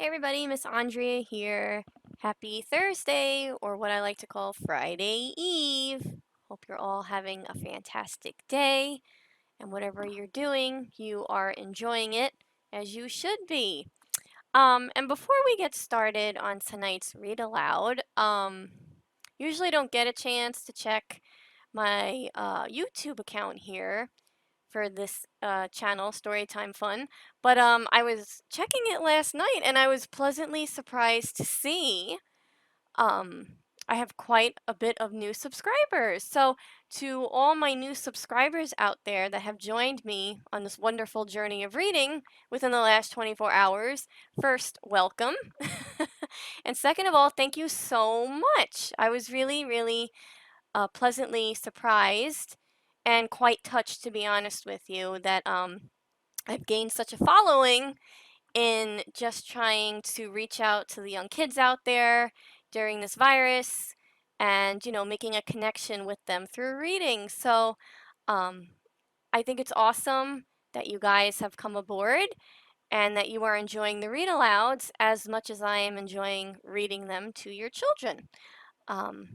Hey everybody, Miss Andrea here. Happy Thursday, or what I like to call Friday Eve. Hope you're all having a fantastic day, and whatever you're doing, you are enjoying it as you should be. And before we get started on tonight's read aloud, usually don't get a chance to check my YouTube account here for this channel, Storytime Fun. But I was checking it last night and I was pleasantly surprised to see um, I have quite a bit of new subscribers. So, to all my new subscribers out there that have joined me on this wonderful journey of reading within the last 24 hours, first, welcome. And second of all, thank you so much. I was really pleasantly surprised and quite touched, to be honest with you, that I've gained such a following in just trying to reach out to the young kids out there during this virus and, making a connection with them through reading. So um, I think it's awesome that you guys have come aboard and that you are enjoying the read alouds as much as I am enjoying reading them to your children.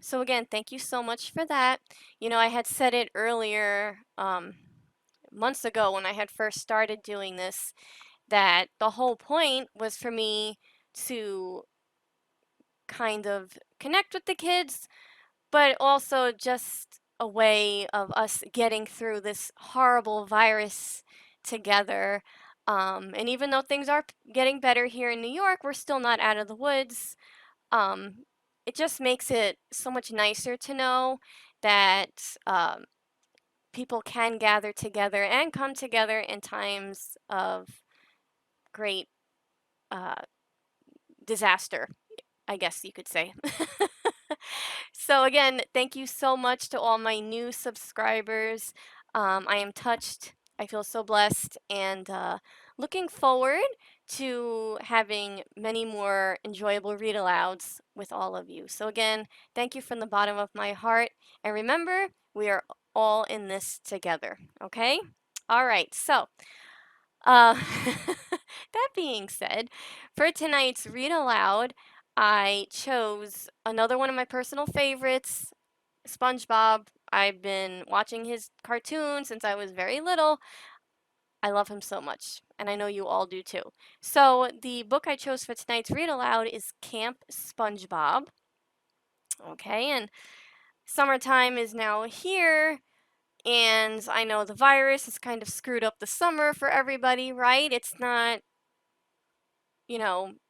So again, thank you so much for that. I had said it earlier, months ago when I had first started doing this, that the whole point was for me to kind of connect with the kids, but also just a way of us getting through this horrible virus together. And even though things are getting better here in New York, we're still not out of the woods. um, it just makes it so much nicer to know that people can gather together and come together in times of great uh, disaster, I guess you could say. So, again, thank you so much to all my new subscribers. I am touched. I feel so blessed and looking forward to having many more enjoyable read alouds with all of you. So, again, thank you from the bottom of my heart. And remember, we are all in this together, okay? All right, so uh, that being said, for tonight's read aloud, I chose another one of my personal favorites, SpongeBob. I've been watching his cartoons since I was very little. I love him so much, and I know you all do too. So, the book I chose for tonight's read aloud is Camp SpongeBob. Okay, and summertime is now here, and I know the virus has kind of screwed up the summer for everybody, right? It's not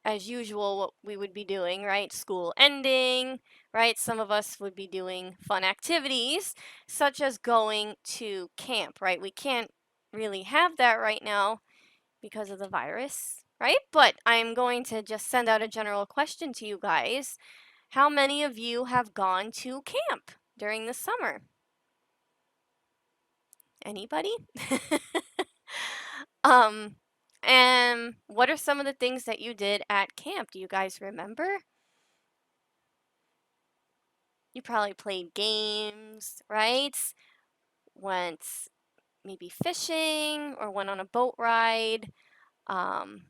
as usual, what we would be doing, right? School ending, right? Some of us would be doing fun activities, such as going to camp, right? We can't really have that right now because of the virus, right? But I'm going to just send out a general question to you guys. How many of you have gone to camp during the summer? Anybody? um, and what are some of the things that you did at camp? Do you guys remember? You probably played games, right? Went maybe fishing or went on a boat ride,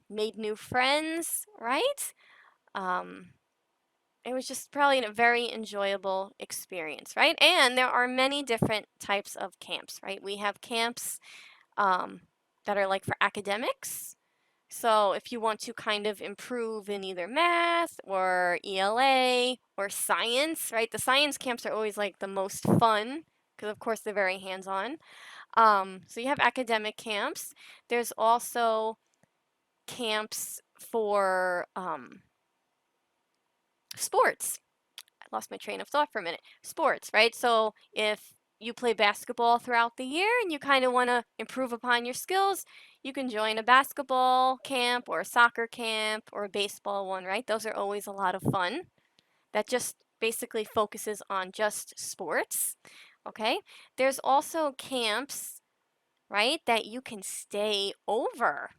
made new friends, right? Um, it was just probably a very enjoyable experience, right? And there are many different types of camps, right? We have camps um, that are like for academics. So if you want to kind of improve in either math or ELA or science, right? The science camps are always like the most fun because of course they're very hands-on. So you have academic camps. There's also camps for sports. I lost my train of thought for a minute. Sports, right? So if you play basketball throughout the year and you kind of want to improve upon your skills, you can join a basketball camp or a soccer camp or a baseball one, right? Those are always a lot of fun. That just basically focuses on just sports. Okay. There's also camps, right, that you can stay over,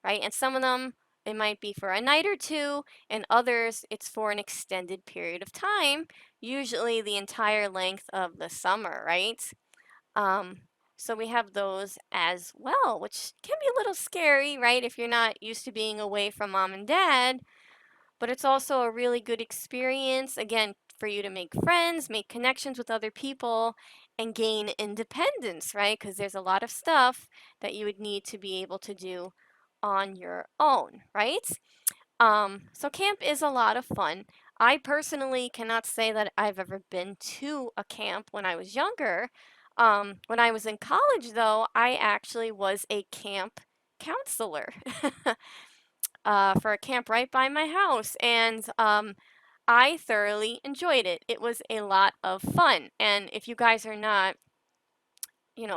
right? And some of them, it might be for a night or two, and others, it's for an extended period of time, usually the entire length of the summer, right? Um, so we have those as well, which can be a little scary, right? If you're not used to being away from mom and dad, but it's also a really good experience, again, for you to make friends, make connections with other people, and gain independence, right? Because there's a lot of stuff that you would need to be able to do on your own, right? So camp is a lot of fun. I personally cannot say that I've ever been to a camp when I was younger. When I was in college, though, I actually was a camp counselor for a camp right by my house, and I thoroughly enjoyed it. It was a lot of fun. And if you guys are not,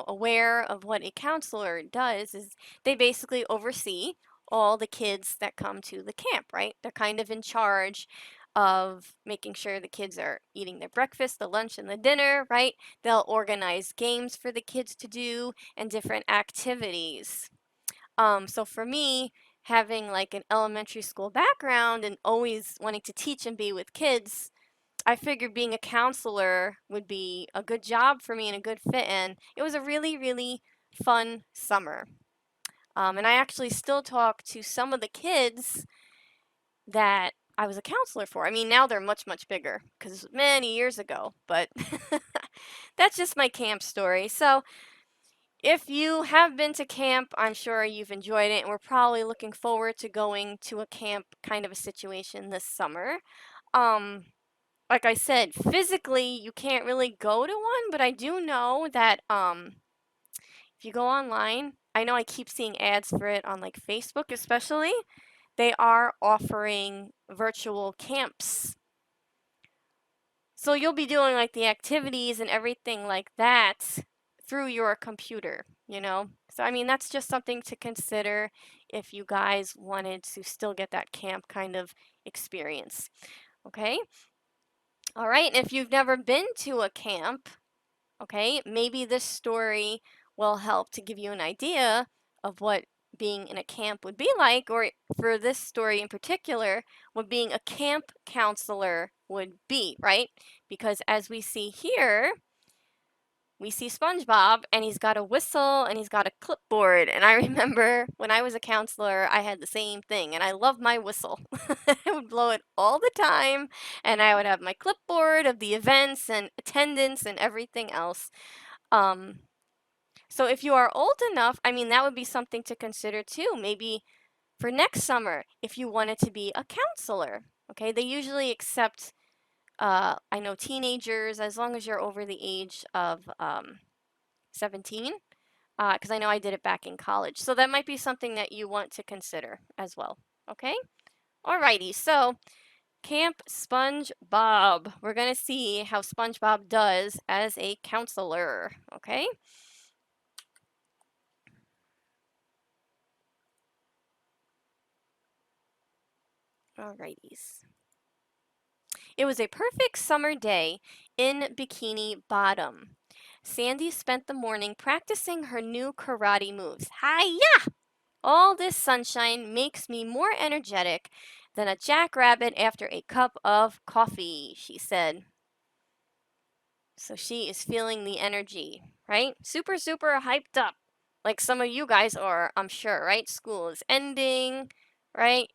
aware of what a counselor does, is they basically oversee all the kids that come to the camp, right? They're kind of in charge of making sure the kids are eating their breakfast, the lunch, and the dinner, right? They'll organize games for the kids to do and different activities. So for me, having like an elementary school background and always wanting to teach and be with kids, I figured being a counselor would be a good job for me and a good fit. And it was a really, really fun summer. And I actually still talk to some of the kids that I was a counselor for. I mean, now they're much, much bigger because many years ago, but that's just my camp story. So if you have been to camp, I'm sure you've enjoyed it, and we're probably looking forward to going to a camp kind of a situation this summer. Um, like I said, physically you can't really go to one, but I do know that if you go online, I know I keep seeing ads for it on like Facebook especially. They are offering virtual camps. So you'll be doing like the activities and everything like that through your computer. So I mean that's just something to consider if you guys wanted to still get that camp kind of experience. Okay? All right, and if you've never been to a camp, okay, maybe this story will help to give you an idea of what being in a camp would be like, or for this story in particular, what being a camp counselor would be, right? Because as we see here, we see SpongeBob and he's got a whistle and he's got a clipboard. And I remember when I was a counselor, I had the same thing and I love my whistle. I would blow it all the time and I would have my clipboard of the events and attendance and everything else. Um, so if you are old enough, I mean, that would be something to consider too. Maybe for next summer, if you wanted to be a counselor. Okay, they usually accept, I know teenagers, as long as you're over the age of 17, because I know I did it back in college. So that might be something that you want to consider as well. Okay? Alrighty, so Camp SpongeBob. We're going to see how SpongeBob does as a counselor. Okay? Alrighties. It was a perfect summer day in Bikini Bottom. Sandy spent the morning practicing her new karate moves. Hi-ya! All this sunshine makes me more energetic than a jackrabbit after a cup of coffee, she said. So she is feeling the energy, right? Super, super hyped up. Like some of you guys are, I'm sure, right? School is ending, right?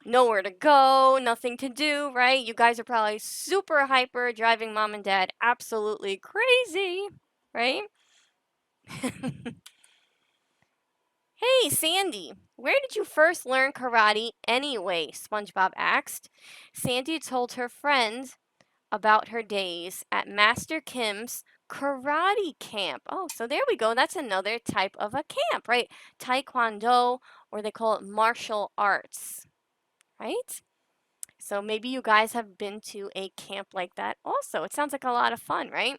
Nowhere to go, nothing to do, right? You guys are probably super hyper, driving mom and dad absolutely crazy, right? Hey, Sandy, where did you first learn karate anyway? SpongeBob asked. Sandy told her friend about her days at Master Kim's karate camp. Oh, so there we go. That's another type of a camp, right? Taekwondo, or they call it martial arts, right? So maybe you guys have been to a camp like that also. It sounds like a lot of fun, right?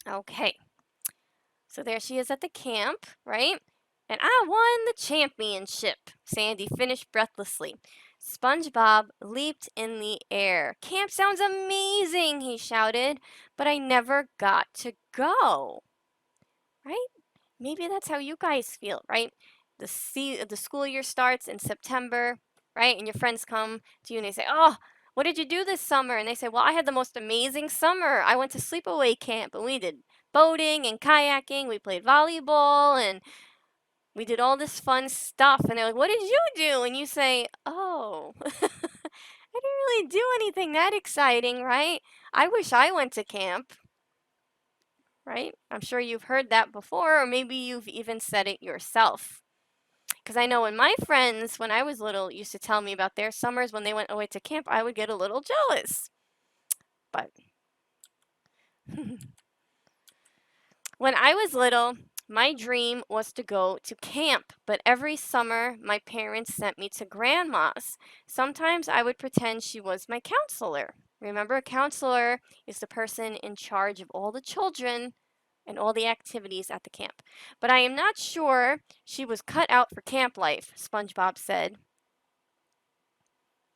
Okay. So there she is at the camp, right? And I won the championship, Sandy finished breathlessly. SpongeBob leaped in the air. Camp sounds amazing, he shouted, but I never got to go. Right? Maybe that's how you guys feel, right? The school year starts in September, right? And your friends come to you and they say, "Oh, what did you do this summer?" And they say, "Well, I had the most amazing summer. I went to sleepaway camp and we did boating and kayaking. We played volleyball and We did all this fun stuff. And they're like, what did you do? And you say, oh, I didn't really do anything that exciting, right? I wish I went to camp, right? I'm sure you've heard that before, or maybe you've even said it yourself. Because I know when my friends, when I was little, used to tell me about their summers when they went away to camp, I would get a little jealous. But when I was little, my dream was to go to camp, but every summer my parents sent me to grandma's. Sometimes I would pretend she was my counselor. Remember, a counselor is the person in charge of all the children and all the activities at the camp. But I am not sure she was cut out for camp life, SpongeBob said.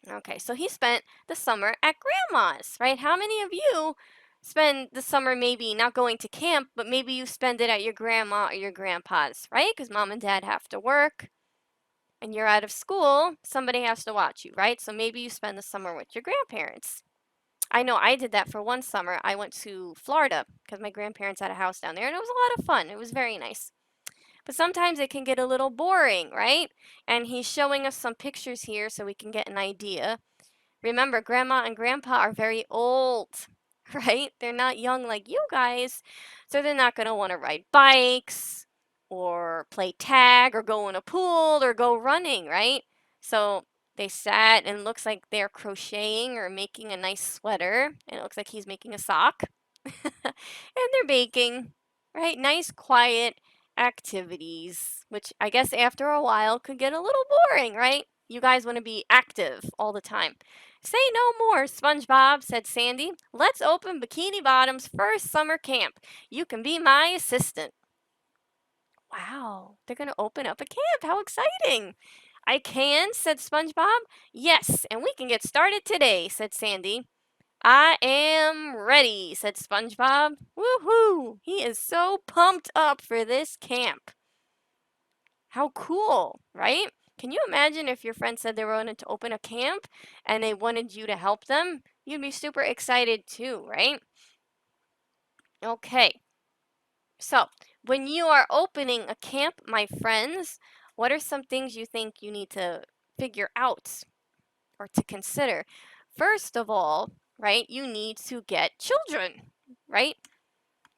Okay, so he spent the summer at grandma's, right? How many of you spend the summer maybe not going to camp, but maybe you spend it at your grandma or your grandpa's, right? Because mom and dad have to work and you're out of school, somebody has to watch you, right? So maybe you spend the summer with your grandparents. I know I did that for one summer. I went to Florida because my grandparents had a house down there and it was a lot of fun. It was very nice. But sometimes it can get a little boring, right? And he's showing us some pictures here so we can get an idea. Remember, grandma and grandpa are very old, right? They're not young like you guys. So they're not going to want to ride bikes or play tag or go in a pool or go running, right? So they sat and it looks like they're crocheting or making a nice sweater. And it looks like he's making a sock. And they're baking, right? Nice, quiet activities, which I guess after a while could get a little boring, right? You guys want to be active all the time. Say no more, SpongeBob, said Sandy. Let's open Bikini Bottom's first summer camp. You can be my assistant. Wow, they're going to open up a camp. How exciting! I can, said SpongeBob. Yes, and we can get started today, said Sandy. I am ready, said SpongeBob. Woohoo! He is so pumped up for this camp. How cool, right? Can you imagine if your friend said they wanted to open a camp and they wanted you to help them? You'd be super excited too, right? Okay, so when you are opening a camp, my friends, what are some things you think you need to figure out or to consider? First of all, right, you need to get children, right?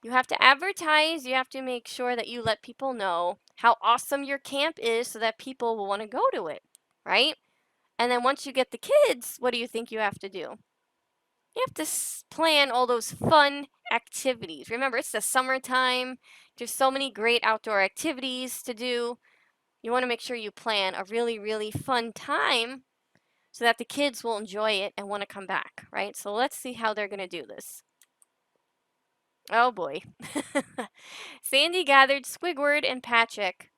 You have to advertise, you have to make sure that you let people know how awesome your camp is so that people will want to go to it, right? And then once you get the kids, what do you think you have to do? You have to plan all those fun activities. Remember, it's the summertime. There's so many great outdoor activities to do. You want to make sure you plan a really, really fun time so that the kids will enjoy it and want to come back, right? So let's see how they're going to do this. Oh boy. Sandy gathered Squidward and Patrick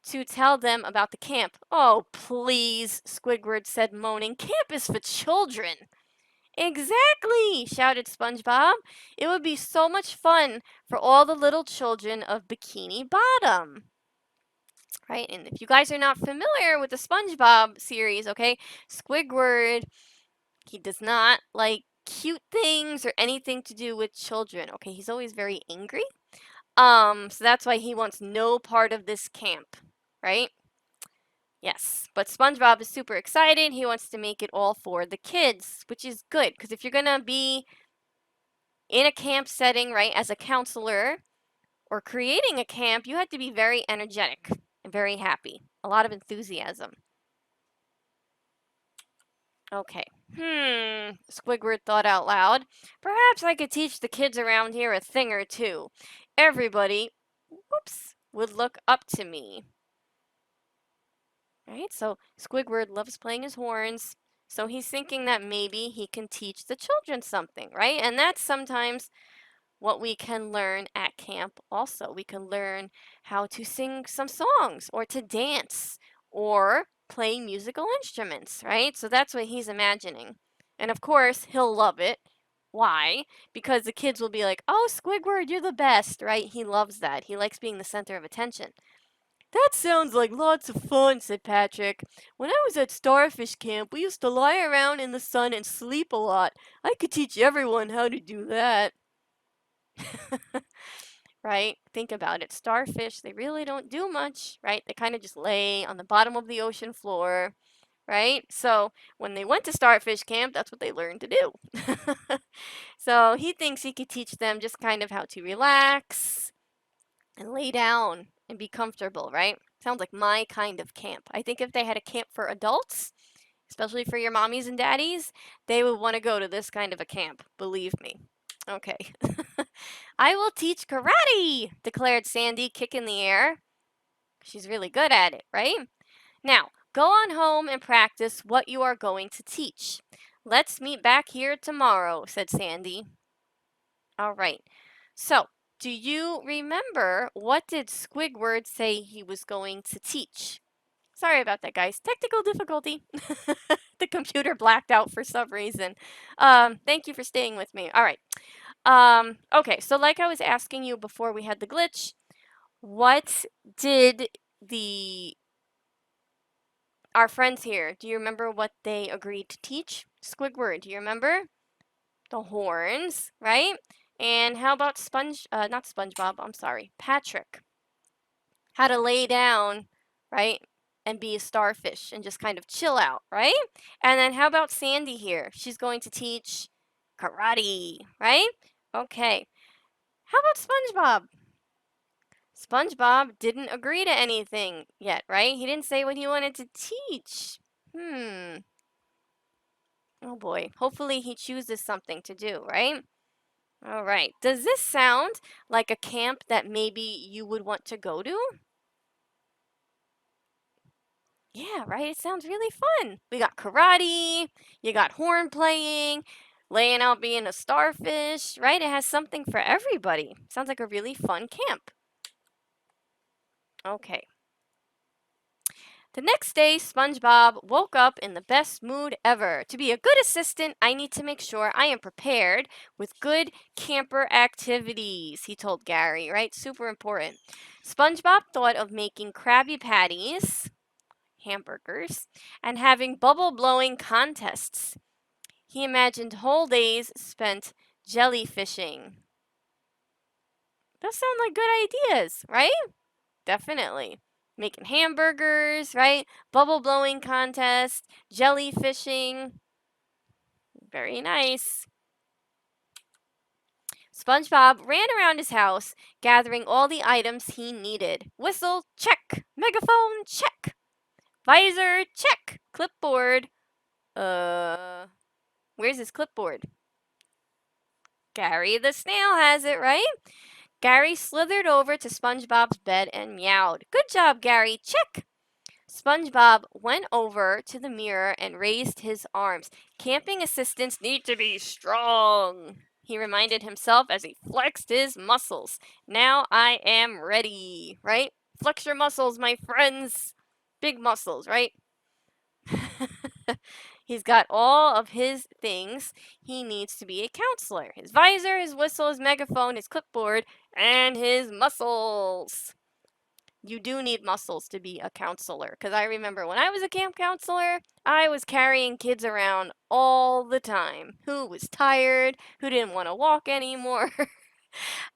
to tell them about the camp. Oh, please, Squidward said, moaning. Camp is for children. Exactly, shouted SpongeBob. It would be so much fun for all the little children of Bikini Bottom. Right? And if you guys are not familiar with the SpongeBob series, okay, Squidward, he does not like cute things or anything to do with children. Okay, he's always very angry. So that's why he wants no part of this camp, right? Yes, but SpongeBob is super excited. He wants to make it all for the kids, which is good because if you're gonna be in a camp setting, right, as a counselor or creating a camp, you have to be very energetic and very happy. A lot of enthusiasm. Okay. Squidward thought out loud. Perhaps I could teach the kids around here a thing or two. Everybody, whoops, would look up to me. Right? So Squidward loves playing his horns. So he's thinking that maybe he can teach the children something, right? And that's sometimes what we can learn at camp also. We can learn how to sing some songs or to dance or play musical instruments, right? So that's what he's imagining. And of course, he'll love it. Why? Because the kids will be like, oh, Squidward, you're the best, right? He loves that. He likes being the center of attention. That sounds like lots of fun, said Patrick. When I was at Starfish Camp, we used to lie around in the sun and sleep a lot. I could teach everyone how to do that. right? Think about it. Starfish, they really don't do much, right? They kind of just lay on the bottom of the ocean floor, right? So when they went to starfish camp, that's what they learned to do. So he thinks he could teach them just kind of how to relax and lay down and be comfortable, right? Sounds like my kind of camp. I think if they had a camp for adults, especially for your mommies and daddies, they would want to go to this kind of a camp, believe me. Okay. I will teach karate, declared Sandy, kicking the air. She's really good at it, right? Now, go on home and practice what you are going to teach. Let's meet back here tomorrow, said Sandy. All right. So, do you remember what did Squidward say he was going to teach? Sorry about that, guys. Technical difficulty. The computer blacked out for some reason. Thank you for staying with me. All right. Okay, so like I was asking you before we had the glitch, what did the our friends here, do you remember what they agreed to teach? Squidward, do you remember? The horns, right? And how about not SpongeBob, I'm sorry, Patrick. How to lay down, right? And be a starfish and just kind of chill out, right? And then how about Sandy here? She's going to teach karate, right? Okay. How about SpongeBob? SpongeBob didn't agree to anything yet, right? He didn't say what he wanted to teach. Oh boy. Hopefully he chooses something to do, right? All right. Does this sound like a camp that maybe you would want to go to? Yeah, right? It sounds really fun. We got karate, you got horn playing, laying out being a starfish, right? It has something for everybody. Sounds like a really fun camp. Okay. The next day, SpongeBob woke up in the best mood ever. To be a good assistant, I need to make sure I am prepared with good camper activities, he told Gary, right? Super important. SpongeBob thought of making Krabby Patties, hamburgers, and having bubble blowing contests. He imagined whole days spent jellyfishing. Those sound like good ideas, right? Definitely. Making hamburgers, right? Bubble blowing contest, jellyfishing. Very nice. SpongeBob ran around his house, gathering all the items he needed. Whistle, check. Megaphone, check. Visor, check. Clipboard. Where's his clipboard? Gary the snail has it, right? Gary slithered over to SpongeBob's bed and meowed. Good job, Gary. Check. SpongeBob went over to the mirror and raised his arms. Camping assistants need to be strong, he reminded himself as he flexed his muscles. Now I am ready, right? Flex your muscles, my friends. Big muscles, right? He's got all of his things. He needs to be a counselor. His visor, his whistle, his megaphone, his clipboard, and his muscles. You do need muscles to be a counselor. Because I remember when I was a camp counselor, I was carrying kids around all the time who was tired, who didn't want to walk anymore.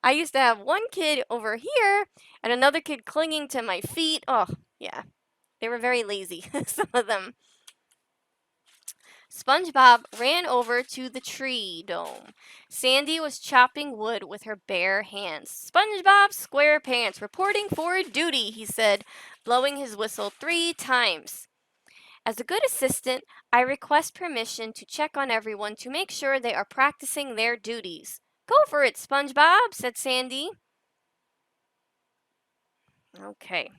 I used to have one kid over here and another kid clinging to my feet. Oh, yeah. They were very lazy, some of them. SpongeBob ran over to the tree dome. Sandy was chopping wood with her bare hands. SpongeBob SquarePants reporting for duty, he said, blowing his whistle 3 times. As a good assistant, I request permission to check on everyone to make sure they are practicing their duties. Go for it, SpongeBob, said Sandy. Okay.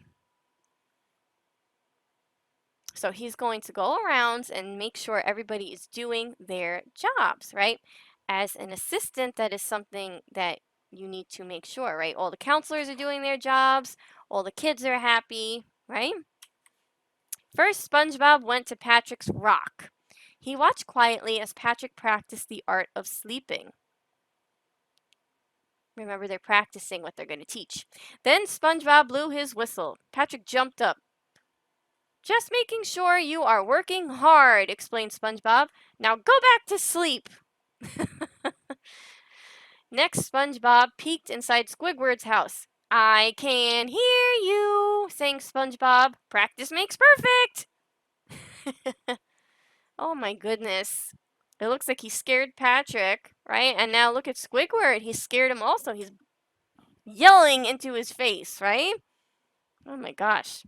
So he's going to go around and make sure everybody is doing their jobs, right? As an assistant, that is something that you need to make sure, right? All the counselors are doing their jobs, all the kids are happy, right? First, SpongeBob went to Patrick's rock. He watched quietly as Patrick practiced the art of sleeping. Remember, they're practicing what they're going to teach. Then SpongeBob blew his whistle. Patrick jumped up. Just making sure you are working hard, explained SpongeBob. Now go back to sleep. Next, SpongeBob peeked inside Squidward's house. I can hear you, sang SpongeBob. Practice makes perfect. Oh my goodness. It looks like he scared Patrick, right? And now look at Squidward. He scared him also. He's yelling into his face, right? Oh my gosh.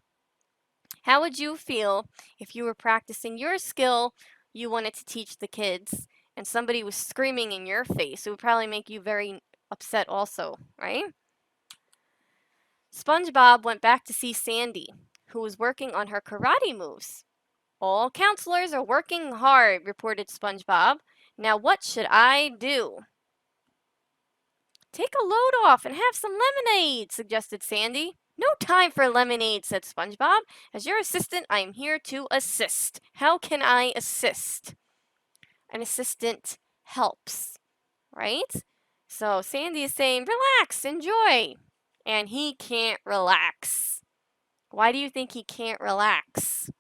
How would you feel if you were practicing your skill you wanted to teach the kids and somebody was screaming in your face? It would probably make you very upset also, right? SpongeBob went back to see Sandy, who was working on her karate moves. All counselors are working hard, reported SpongeBob. Now what should I do? Take a load off and have some lemonade, suggested Sandy. No time for lemonade, said SpongeBob. As your assistant, I am here to assist. How can I assist? An assistant helps, right? So Sandy is saying, relax, enjoy. And he can't relax. Why do you think he can't relax?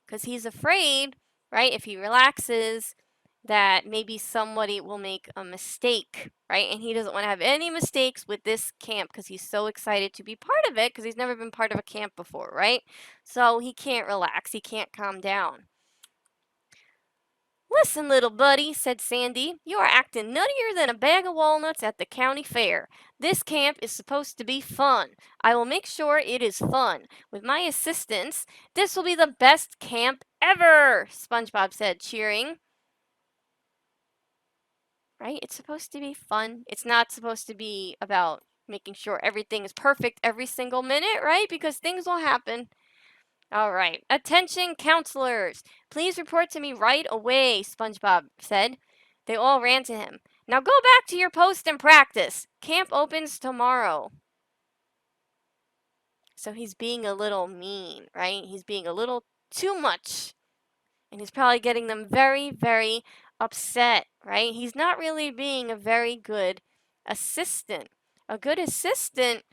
Because he's afraid, right? If he relaxes, that maybe somebody will make a mistake, right? And he doesn't want to have any mistakes with this camp because he's so excited to be part of it because he's never been part of a camp before, right? So he can't relax, he can't calm down. Listen, little buddy, said Sandy, you are acting nuttier than a bag of walnuts at the county fair. This camp is supposed to be fun. I will make sure it is fun. With my assistance, this will be the best camp ever, SpongeBob said, cheering. Right? It's supposed to be fun. It's not supposed to be about making sure everything is perfect every single minute, right? Because things will happen. All right. Attention, counselors. Please report to me right away, SpongeBob said. They all ran to him. Now go back to your post and practice. Camp opens tomorrow. So he's being a little mean, right? He's being a little too much. And he's probably getting them very, very upset, right? He's not really being a very good assistant. A good assistant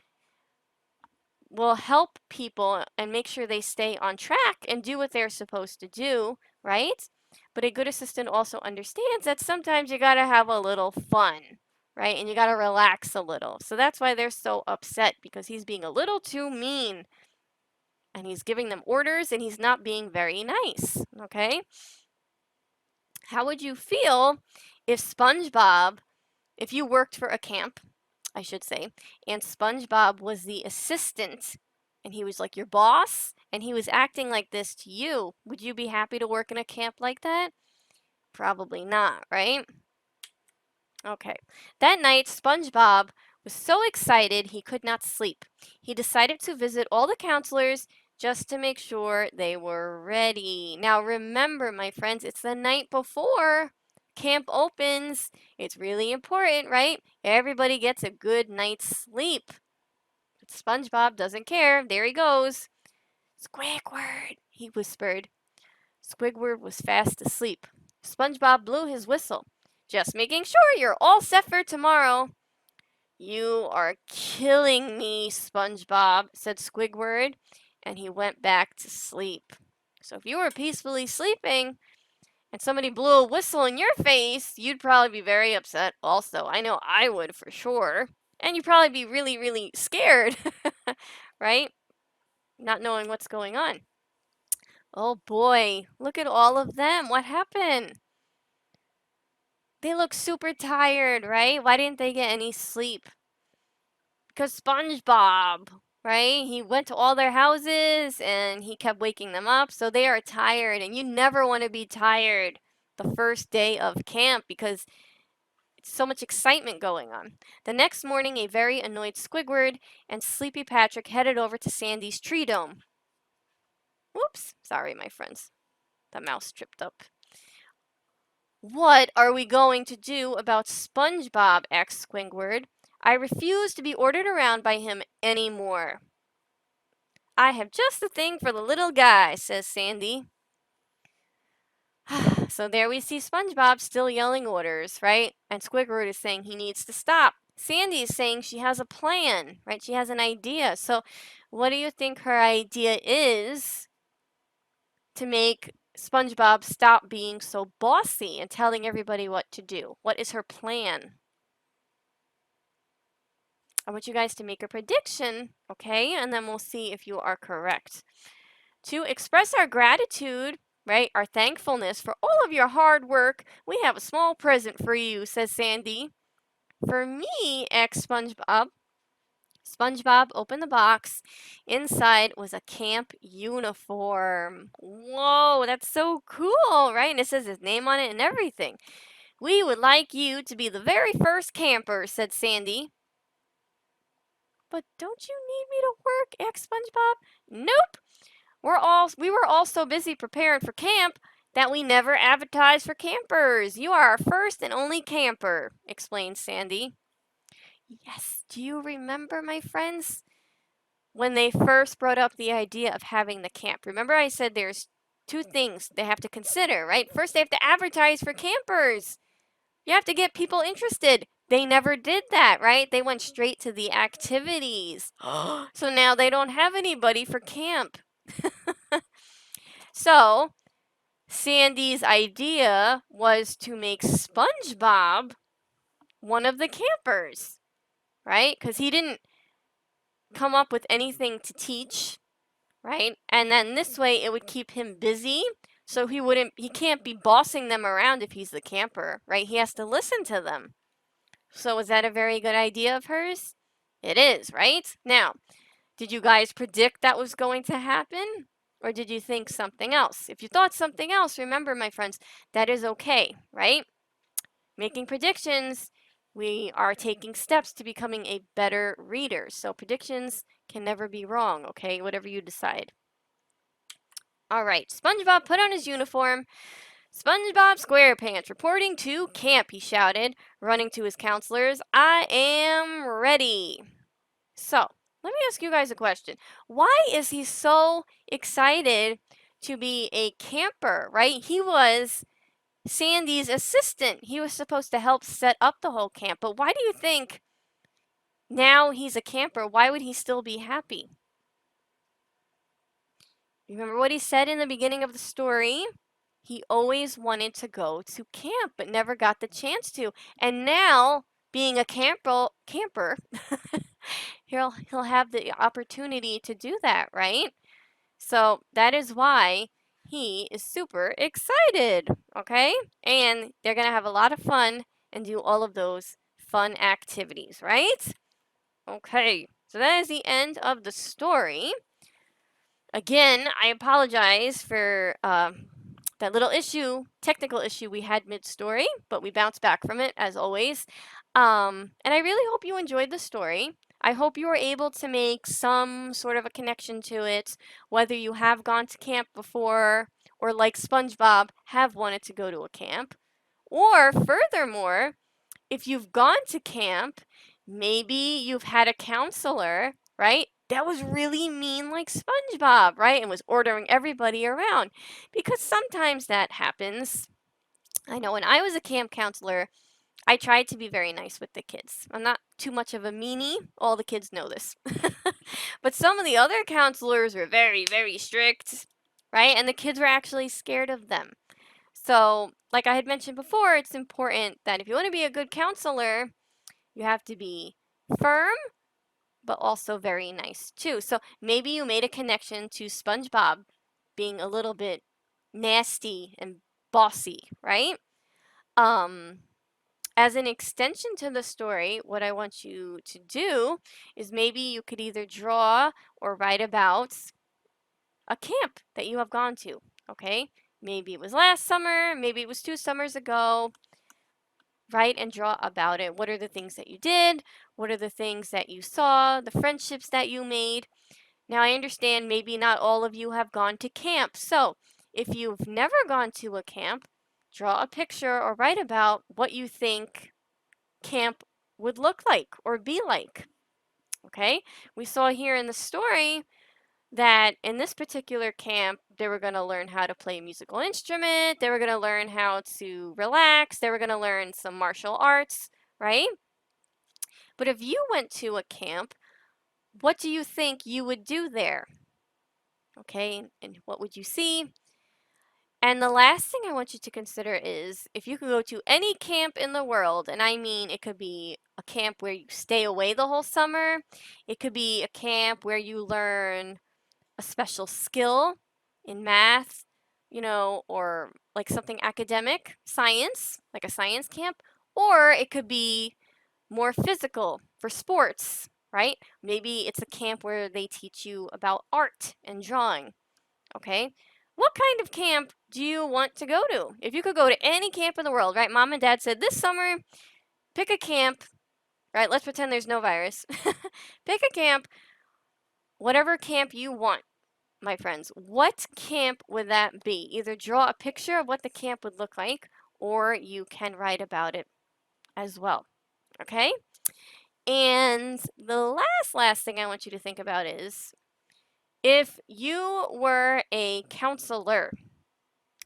will help people and make sure they stay on track and do what they're supposed to do, right? But a good assistant also understands that sometimes you gotta have a little fun, right? And you gotta relax a little. So that's why they're so upset because he's being a little too mean and he's giving them orders and he's not being very nice, okay? How would you feel if SpongeBob, if you worked for a camp, I should say, and SpongeBob was the assistant and he was like your boss and he was acting like this to you? Would you be happy to work in a camp like that? Probably not, right? Okay. That night, SpongeBob was so excited he could not sleep. He decided to visit all the counselors just to make sure they were ready. Now, remember, my friends, it's the night before camp opens. It's really important, right? Everybody gets a good night's sleep. But SpongeBob doesn't care. There he goes. Squidward, he whispered. Squidward was fast asleep. SpongeBob blew his whistle. Just making sure you're all set for tomorrow. You are killing me, SpongeBob, said Squidward, and he went back to sleep. So if you were peacefully sleeping and somebody blew a whistle in your face, you'd probably be very upset also. I know I would for sure. And you'd probably be really, really scared, right? Not knowing what's going on. Oh boy, look at all of them. What happened? They look super tired, right? Why didn't they get any sleep? Because SpongeBob, right? He went to all their houses and he kept waking them up. So they are tired, and you never want to be tired the first day of camp because it's so much excitement going on. The next morning, a very annoyed Squidward and Sleepy Patrick headed over to Sandy's tree dome. Whoops, sorry, my friends. The mouse tripped up. What are we going to do about SpongeBob? Asked Squidward. I refuse to be ordered around by him anymore. I have just the thing for the little guy, says Sandy. So there we see SpongeBob still yelling orders, right? And Squidward is saying he needs to stop. Sandy is saying she has a plan, right? She has an idea. So what do you think her idea is to make SpongeBob stop being so bossy and telling everybody what to do? What is her plan? I want you guys to make a prediction, okay? And then we'll see if you are correct. To express our gratitude, right, our thankfulness for all of your hard work, we have a small present for you, says Sandy. For me, ex SpongeBob. SpongeBob opened the box. Inside was a camp uniform. Whoa, that's so cool, right? And it says his name on it and everything. We would like you to be the very first camper, said Sandy. But don't you need me to work, ex SpongeBob? Nope. We were all so busy preparing for camp that we never advertised for campers. You are our first and only camper, explained Sandy. Yes, do you remember, my friends, when they first brought up the idea of having the camp? Remember I said there's two things they have to consider, right? First, they have to advertise for campers. You have to get people interested. They never did that, right? They went straight to the activities. So now they don't have anybody for camp. So Sandy's idea was to make SpongeBob one of the campers, right? Because he didn't come up with anything to teach, right? And then this way it would keep him busy. So he can't be bossing them around if he's the camper, right? He has to listen to them. So is that a very good idea of hers? It is, right? Now, did you guys predict that was going to happen? Or did you think something else? If you thought something else, remember, my friends, that is okay, right? Making predictions, we are taking steps to becoming a better reader. So predictions can never be wrong, okay? Whatever you decide. All right, SpongeBob put on his uniform. SpongeBob SquarePants reporting to camp, he shouted, running to his counselors. I am ready. So, let me ask you guys a question. Why is he so excited to be a camper, right? He was Sandy's assistant. He was supposed to help set up the whole camp. But why do you think now he's a camper? Why would he still be happy? Remember what he said in the beginning of the story? He always wanted to go to camp, but never got the chance to. And now, being a camper, he'll have the opportunity to do that, right? So that is why he is super excited, okay? And they're going to have a lot of fun and do all of those fun activities, right? Okay, so that is the end of the story. Again, I apologize for that little technical issue we had mid-story, but we bounced back from it as always. And I really hope you enjoyed the story. I hope you were able to make some sort of a connection to it, whether you have gone to camp before or, like SpongeBob, have wanted to go to a camp. Or furthermore, if you've gone to camp, maybe you've had a counselor, right? That was really mean like SpongeBob, right? And was ordering everybody around. Because sometimes that happens. I know when I was a camp counselor, I tried to be very nice with the kids. I'm not too much of a meanie. All the kids know this. But some of the other counselors were very, very strict, right? And the kids were actually scared of them. So, like I had mentioned before, it's important that if you want to be a good counselor, you have to be firm, but also very nice too. So maybe you made a connection to SpongeBob being a little bit nasty and bossy, right? As an extension to the story, what I want you to do is maybe you could either draw or write about a camp that you have gone to, okay? Maybe it was last summer, maybe it was 2 summers ago. Write and draw about it. What are the things that you did? What are the things that you saw? The friendships that you made? Now, I understand maybe not all of you have gone to camp. So, if you've never gone to a camp, draw a picture or write about what you think camp would look like or be like. Okay? We saw here in the story that in this particular camp, they were going to learn how to play a musical instrument, they were going to learn how to relax, they were going to learn some martial arts, right? But if you went to a camp, what do you think you would do there? Okay, and what would you see? And the last thing I want you to consider is if you could go to any camp in the world, and I mean it could be a camp where you stay away the whole summer, it could be a camp where you learn a special skill in math, or like something academic, science, like a science camp, or it could be more physical for sports, right? Maybe it's a camp where they teach you about art and drawing, okay? What kind of camp do you want to go to? If you could go to any camp in the world, right? Mom and dad said this summer, pick a camp, right? Let's pretend there's no virus. Pick a camp, whatever camp you want, my friends. What camp would that be? Either draw a picture of what the camp would look like, or you can write about it as well, okay? And the last thing I want you to think about is if you were a counselor,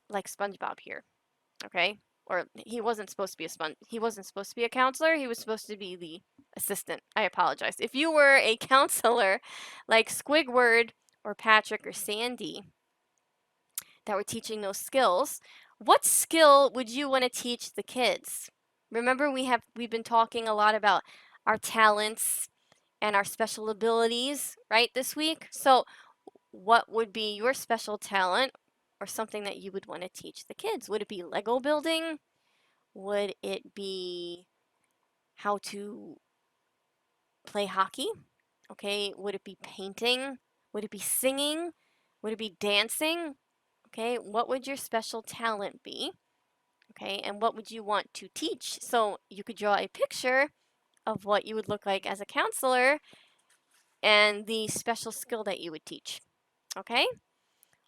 like SpongeBob here, okay? Or he wasn't supposed to be he wasn't supposed to be a counselor, he was supposed to be the assistant. I apologize. If you were a counselor like Squidward or Patrick or Sandy that were teaching those skills, what skill would you want to teach the kids? Remember we've been talking a lot about our talents and our special abilities, right, this week? So what would be your special talent or something that you would want to teach the kids? Would it be Lego building? Would it be how to play hockey? Okay, would it be painting? Would it be singing? Would it be dancing? Okay, what would your special talent be? Okay, and what would you want to teach? So you could draw a picture of what you would look like as a counselor and the special skill that you would teach. Okay?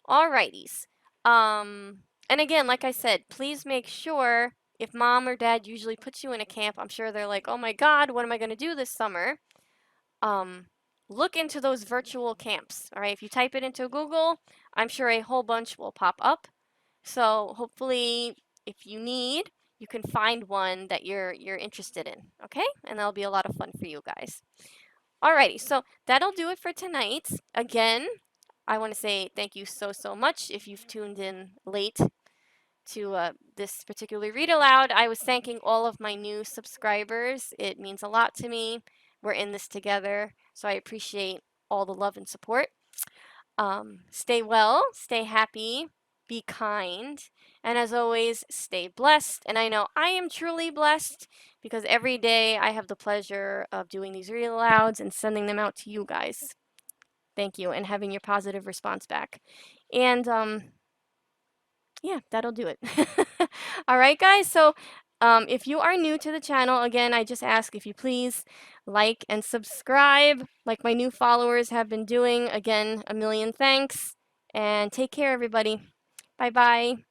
Alrighties. And again, like I said, please make sure if mom or dad usually puts you in a camp, I'm sure they're like, oh my God, what am I going to do this summer? Look into those virtual camps. All right, if you type it into Google, I'm sure a whole bunch will pop up. So hopefully, if you need, you can find one that you're interested in. Okay, and that'll be a lot of fun for you guys. Alrighty, so that'll do it for tonight. Again, I want to say thank you so much if you've tuned in late to this particular read aloud. I was thanking all of my new subscribers. It means a lot to me. We're in this together, so I appreciate all the love and support. Stay well, stay happy, be kind, and as always, stay blessed. And I know I am truly blessed because every day I have the pleasure of doing these read alouds and sending them out to you guys. Thank you, and having your positive response back. And yeah, that'll do it. All right, guys. So if you are new to the channel, again, I just ask if you please like and subscribe like my new followers have been doing. Again, a million thanks. And take care, everybody. Bye-bye.